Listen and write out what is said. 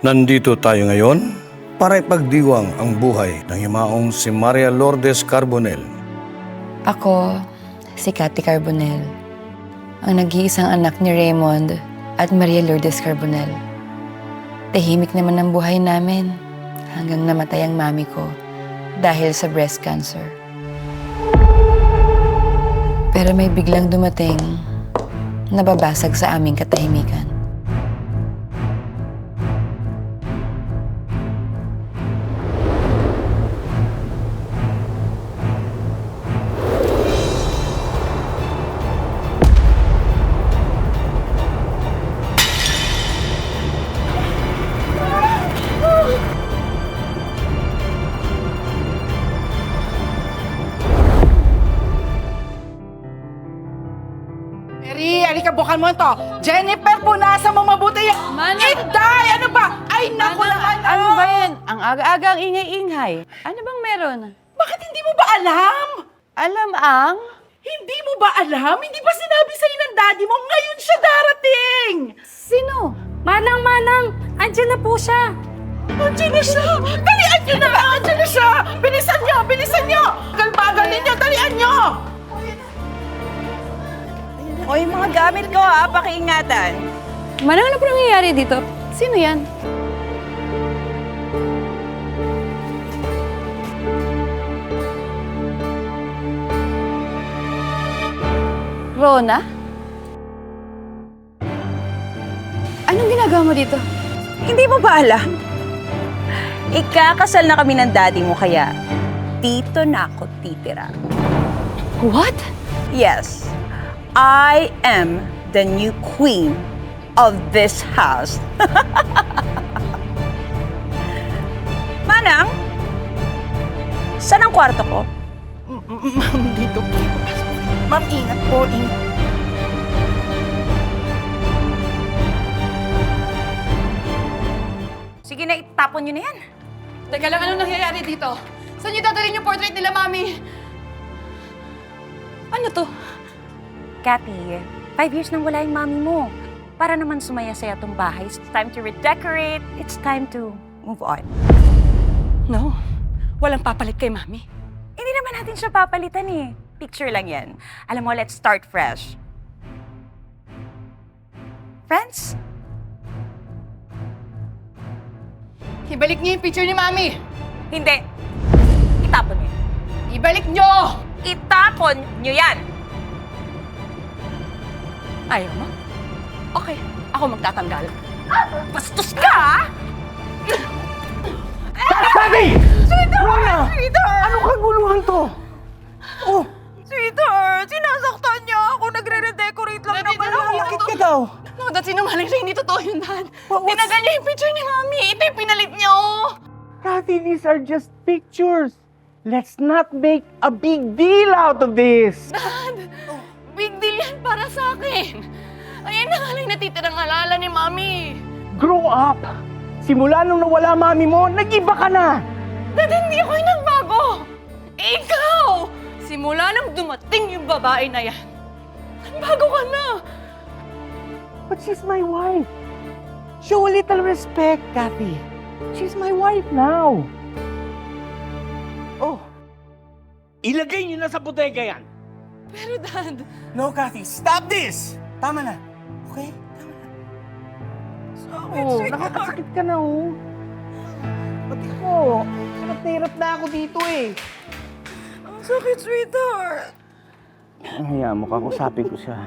Nandito tayo ngayon para ipagdiwang ang buhay ng himaong si Maria Lourdes Carbonell. Ako, si Cathy Carbonell, ang nag-iisang anak ni Raymond at Maria Lourdes Carbonell. Tahimik naman ang buhay namin hanggang namatay ang mami ko dahil sa breast cancer. Pero may biglang dumating na babasag sa aming katahimikan. Mary, alika, bukan mo to. Jennifer, punasan mo mabuti yan. Inday, ano ba? Ay, naku naman. Ano ba yan? Ang aga-aga ang ingay-ingay. Ano bang meron? Bakit hindi mo ba alam? Alam ang... Hindi mo ba alam? Hindi ba sinabi sa'yo ng daddy mo ngayon siya darating? Sino? Manang! Andiyan na po siya! Andiyan na siya! Dalian niyo na! Andiyan na siya! Bilisan niyo! Bilisan niyo! Galbagal ninyo! Dalian niyo! O yung mga gamit ko ha, pakiingatan. Manang, ano po nangyayari dito? Sino yan? Rona? Anong ginagawa mo dito? Hindi mo ba alam? Ikakasal na kami ng daddy mo kaya dito na ako titira. What? Yes, I am the new queen of this house. Manang, saan ang kwarto ko? Ma'am, dito po. Ma'am, ingat po. Ingat. Sige na, itapon nyo na yan. Teka lang, anong nangyayari dito? Saan niyo dadalhin yung portrait nila, Mami? Ano to? Cathy, 5 years nang wala yung mami mo. Para naman sumaya-saya tong bahay. It's time to redecorate. It's time to move on. No, walang papalit kay Mami. Hindi naman natin siya papalitan eh. Picture lang yan. Alam mo, let's start fresh. Friends? Ibalik niyo yung picture ni Mami! Hindi. Itapon niyo. Ibalik niyo! Itapon niyo yan! Ayaw mo? Okay, ako magtatanggal. Bastos ka, ha? Daddy! Sweetheart! Ano kaguluhan to? Oh, Sweetheart, sinasaktan niya ako. Nagre-redecorate lang naman ako. bakit ka daw? No, Dad, sinungaling siya. Hindi totoo yun, Dad. What's- Tinagal niya yung picture ni Mami. Ito yung pinalit niyo. Kathy, these are just pictures. Let's not make a big deal out of this. Dad, big deal yan para sa akin. Ayan na nga lang natitirang alala ni Mami. Grow up. Simula nung nawala mami mo, nag-iba ka na. Dad, hindi ako yung nagbago. Ikaw! Simula nang dumating yung babae na yan, nagbago ka na. But she's my wife. Show a little respect, Kathy. She's my wife now. Oh. Ilagay niyo na sa bodega yan. Pero Dad, No, Kathy. Stop this! Tama na. Okay? Tama na. Oh, nakakasakit ka na, oh. Pati ko. Hirap na ako dito, eh. Ang sakit, sweetheart. Hayaan mo, kakusapin ko siya.